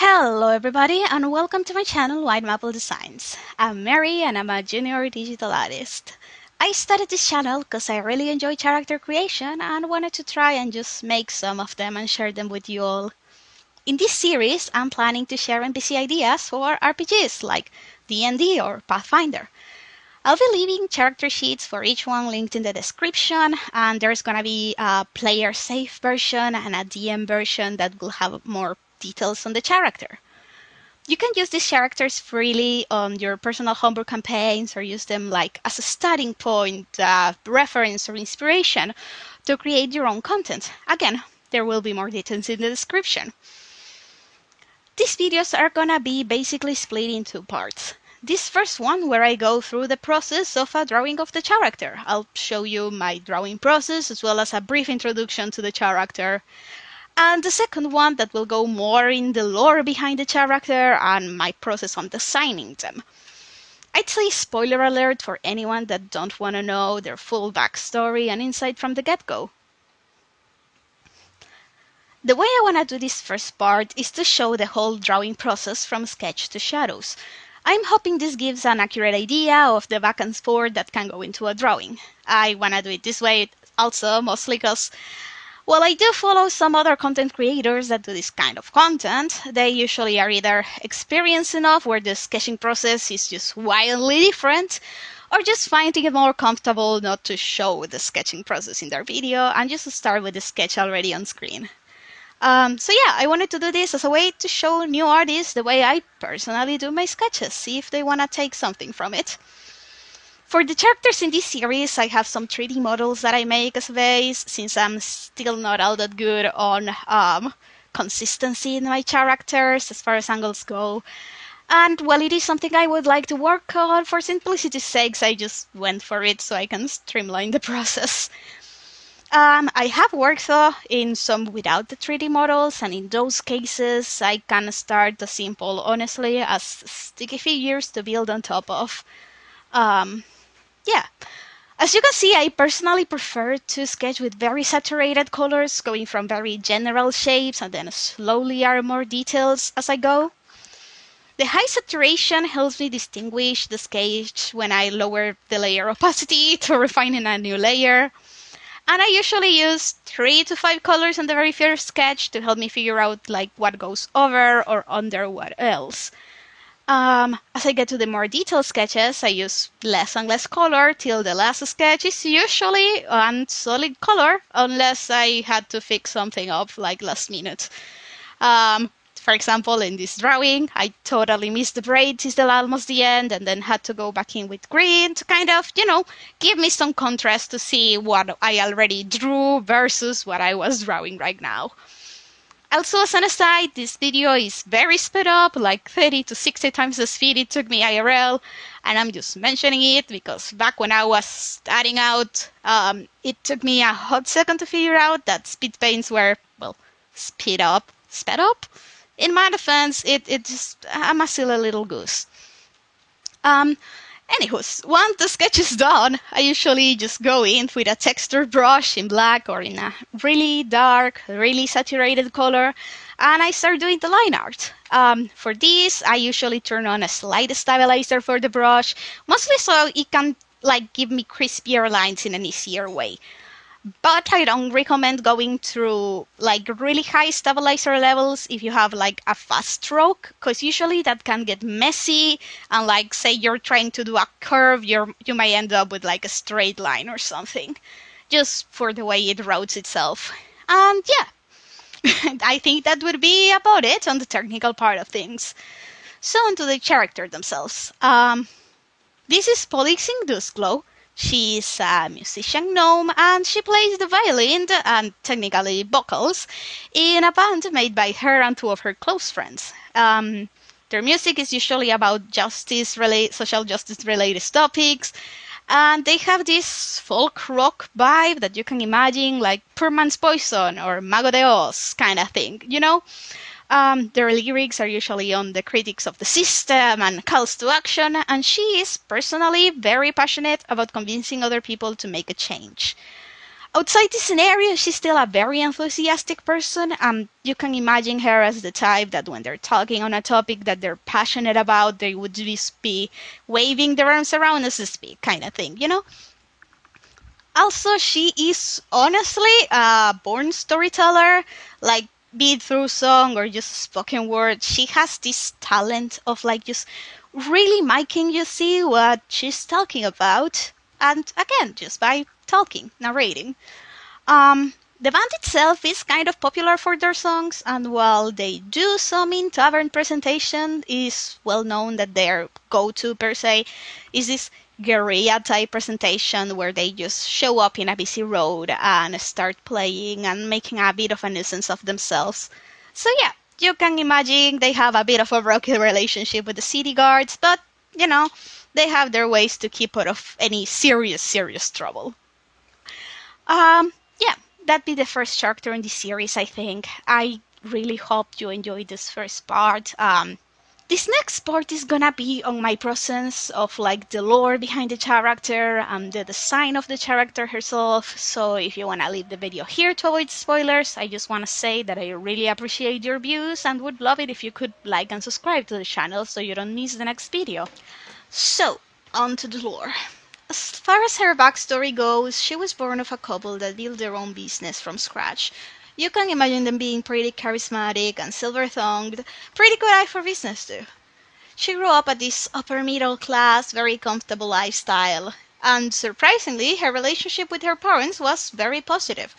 Hello everybody and welcome to my channel White Maple Designs. I'm Mary and I'm a junior digital artist. I started this channel because I really enjoy character creation and wanted to try and just make some of them and share them with you all. In this series, I'm planning to share NPC ideas for RPGs like D&D or Pathfinder. I'll be leaving character sheets for each one linked in the description, and there's gonna be a player safe version and a DM version that will have more details on the character. You can use these characters freely on your personal homebrew campaigns or use them like as a starting point, reference or inspiration to create your own content. Again, there will be more details in the description. These videos are gonna be basically split in two parts. This first one where I go through the process of a drawing of the character. I'll show you my drawing process as well as a brief introduction to the character. And the second one that will go more in the lore behind the character and my process on designing them. I'd say spoiler alert for anyone that don't want to know their full backstory and insight from the get-go. The way I want to do this first part is to show the whole drawing process from sketch to shadows. I'm hoping this gives an accurate idea of the back and forth that can go into a drawing. I want to do it this way also mostly because, well, I do follow some other content creators that do this kind of content. They usually are either experienced enough where the sketching process is just wildly different, or just finding it more comfortable not to show the sketching process in their video and just to start with the sketch already on screen. So yeah, I wanted to do this as a way to show new artists the way I personally do my sketches, see if they want to take something from it. For the characters in this series, I have some 3D models that I make as a base, since I'm still not all that good on consistency in my characters as far as angles go. And while it is something I would like to work on, for simplicity's sake, I just went for it so I can streamline the process. I have worked though in some without the 3D models, and in those cases I can start as simple, honestly, as sticky figures to build on top of. Yeah. As you can see, I personally prefer to sketch with very saturated colors, going from very general shapes and then slowly add more details as I go. The high saturation helps me distinguish the sketch when I lower the layer opacity to refine in a new layer. And I usually use 3 to 5 colors on the very first sketch to help me figure out like what goes over or under what else. As I get to the more detailed sketches, I use less and less color till the last sketch is usually on solid color, unless I had to fix something up like last minute. For example, in this drawing, I totally missed the braid till almost the end and then had to go back in with green to kind of, give me some contrast to see what I already drew versus what I was drawing right now. Also, as an aside, this video is very sped up, like 30 to 60 times the speed it took me IRL, and I'm just mentioning it because back when I was starting out, it took me a hot second to figure out that speed paints were, well, sped up. In my defense, I'm a silly little goose. Anywho, once the sketch is done, I usually just go in with a texture brush in black or in a really dark, really saturated color, and I start doing the line art. For this, I usually turn on a slight stabilizer for the brush, mostly so it can give me crispier lines in an easier way. But I don't recommend going through really high stabilizer levels if you have a fast stroke, because usually that can get messy and say you're trying to do a curve, you might end up with a straight line or something, just for the way it routes itself. And yeah, I think that would be about it on the technical part of things. So onto the character themselves. This is Polixing Duskglow. She's a musician gnome and she plays the violin and technically vocals in a band made by her and 2 of her close friends. Their music is usually about social justice related topics, and they have this folk rock vibe that you can imagine like Poor Man's Poison or Mago de Oz kind of thing, Their lyrics are usually on the critiques of the system and calls to action, and she is personally very passionate about convincing other people to make a change. Outside this scenario, she's still a very enthusiastic person. You can imagine her as the type that when they're talking on a topic that they're passionate about, they would just be waving their arms around as they speak, kind of thing, you know? Also, she is honestly a born storyteller, like be it through song or just spoken word. She has this talent of like just really making you see what she's talking about. And again, just by talking, narrating. The band itself is kind of popular for their songs, and while they do some in tavern presentation, is well known that their go-to per se is this guerrilla type presentation where they just show up in a busy road and start playing and making a bit of a nuisance of themselves. So yeah, you can imagine they have a bit of a rocky relationship with the city guards, but you know, they have their ways to keep out of any serious trouble. Yeah, that'd be the first chapter in the series, I think. I really hope you enjoyed this first part. This next part is gonna be on my process of like the lore behind the character and the design of the character herself. So if you wanna leave the video here to avoid spoilers, I just wanna say that I really appreciate your views and would love it if you could like and subscribe to the channel so you don't miss the next video. So, on to the lore. As far as her backstory goes, she was born of a couple that built their own business from scratch. You can imagine them being pretty charismatic and silver-tongued, pretty good eye for business too. She grew up at this upper middle class, very comfortable lifestyle, and surprisingly, her relationship with her parents was very positive.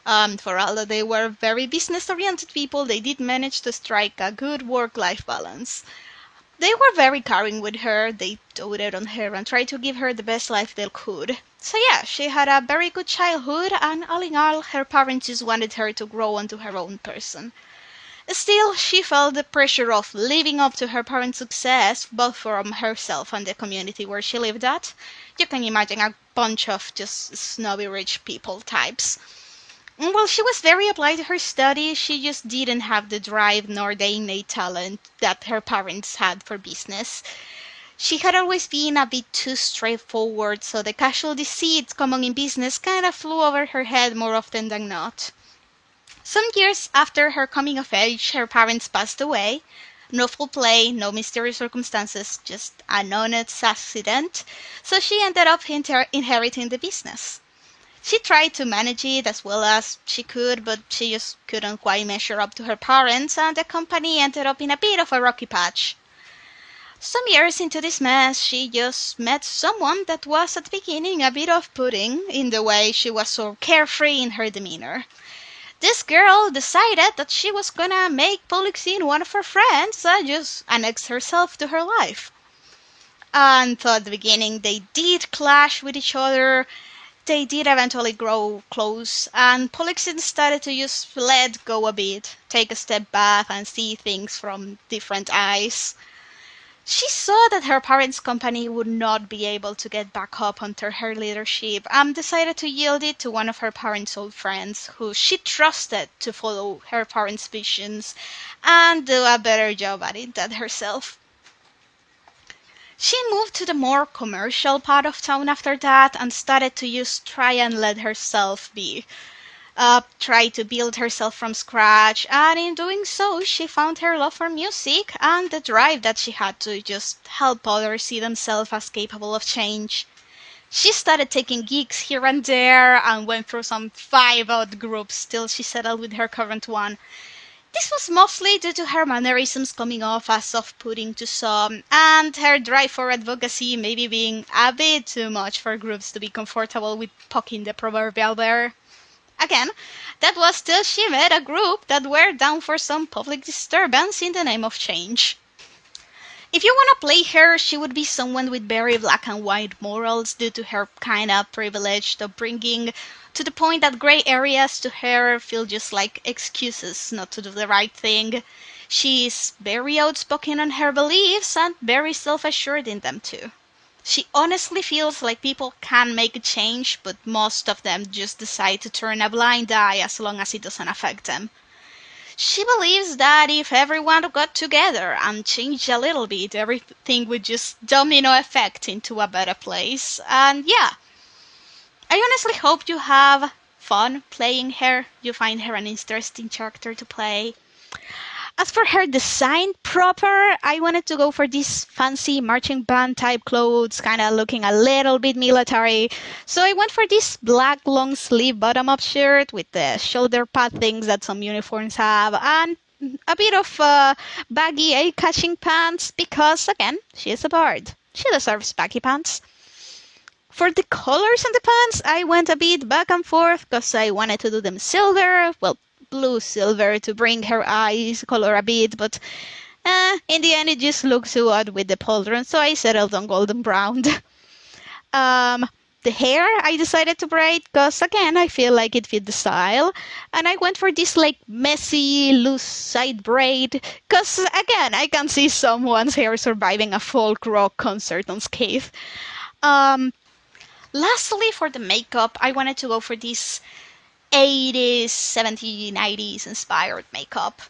For all that they were very business-oriented people, they did manage to strike a good work-life balance. They were very caring with her, they doted on her and tried to give her the best life they could. So yeah, she had a very good childhood and all in all, her parents just wanted her to grow into her own person. Still, she felt the pressure of living up to her parents' success, both from herself and the community where she lived at. You can imagine a bunch of just snobby rich people types. Well, she was very applied to her studies. She just didn't have the drive nor the innate talent that her parents had for business. She had always been a bit too straightforward, so the casual deceits common in business kind of flew over her head more often than not. Some years after her coming of age, her parents passed away. No foul play, no mysterious circumstances, just an honest accident. So she ended up inheriting the business. She tried to manage it as well as she could, but she just couldn't quite measure up to her parents, and the company ended up in a bit of a rocky patch. Some years into this mess, she just met someone that was at the beginning a bit off-putting in the way she was so carefree in her demeanor. This girl decided that she was gonna make Polixene one of her friends and just annex herself to her life. And so at the beginning they did clash with each other. They did eventually grow close, and Polixen started to just let go a bit, take a step back and see things from different eyes. She saw that her parents' company would not be able to get back up under her leadership and decided to yield it to one of her parents' old friends who she trusted to follow her parents' visions and do a better job at it than herself. She moved to the more commercial part of town after that and started to just try and let herself be. Try to build herself from scratch, and in doing so, she found her love for music and the drive that she had to just help others see themselves as capable of change. She started taking gigs here and there and went through some 5 odd groups till she settled with her current one. This was mostly due to her mannerisms coming off as off-putting to some, and her drive for advocacy maybe being a bit too much for groups to be comfortable with poking the proverbial bear. Again, that was till she met a group that were down for some public disturbance in the name of change. If you want to play her, she would be someone with very black and white morals due to her kind of privileged upbringing, to the point that gray areas to her feel just like excuses not to do the right thing. She is very outspoken on her beliefs and very self-assured in them too. She honestly feels like people can make a change, but most of them just decide to turn a blind eye as long as it doesn't affect them. She believes that if everyone got together and changed a little bit, everything would just domino effect into a better place. And yeah, I honestly hope you have fun playing her. You find her an interesting character to play. As for her design proper, I wanted to go for these fancy marching band type clothes, kind of looking a little bit military. So I went for this black long sleeve bottom up shirt with the shoulder pad things that some uniforms have, and a bit of baggy eye-catching pants because, again, she is a bard. She deserves baggy pants. For the colors on the pants, I went a bit back and forth because I wanted to do them silver, well, blue silver to bring her eyes color a bit, but in the end it just looked too odd with the pauldron, so I settled on golden brown. The hair I decided to braid because, again, I feel like it fit the style. And I went for this, like, messy, loose side braid because, again, I can see someone's hair surviving a folk rock concert unscathed. Lastly, for the makeup, I wanted to go for this 80s, 70s, 90s inspired makeup.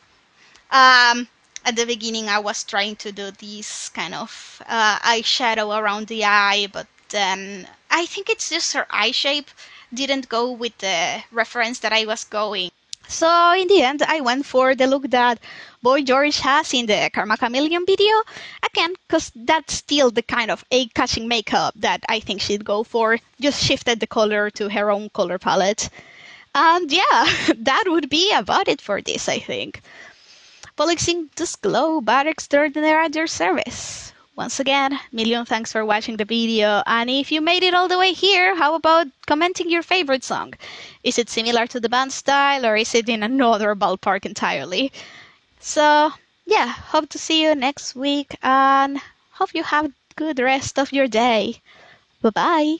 At the beginning, I was trying to do this kind of eyeshadow around the eye, but then I think it's just her eye shape didn't go with the reference that I was going. So in the end, I went for the look that Boy George has in the Karma Chameleon video. Again, because that's still the kind of eye-catching makeup that I think she'd go for. Just shifted the color to her own color palette. And yeah, that would be about it for this, I think. Polishing does glow, but extraordinary at your service. Once again, million thanks for watching the video, and if you made it all the way here, how about commenting your favorite song? Is it similar to the band style, or is it in another ballpark entirely? So, yeah, hope to see you next week, and hope you have a good rest of your day. Bye-bye!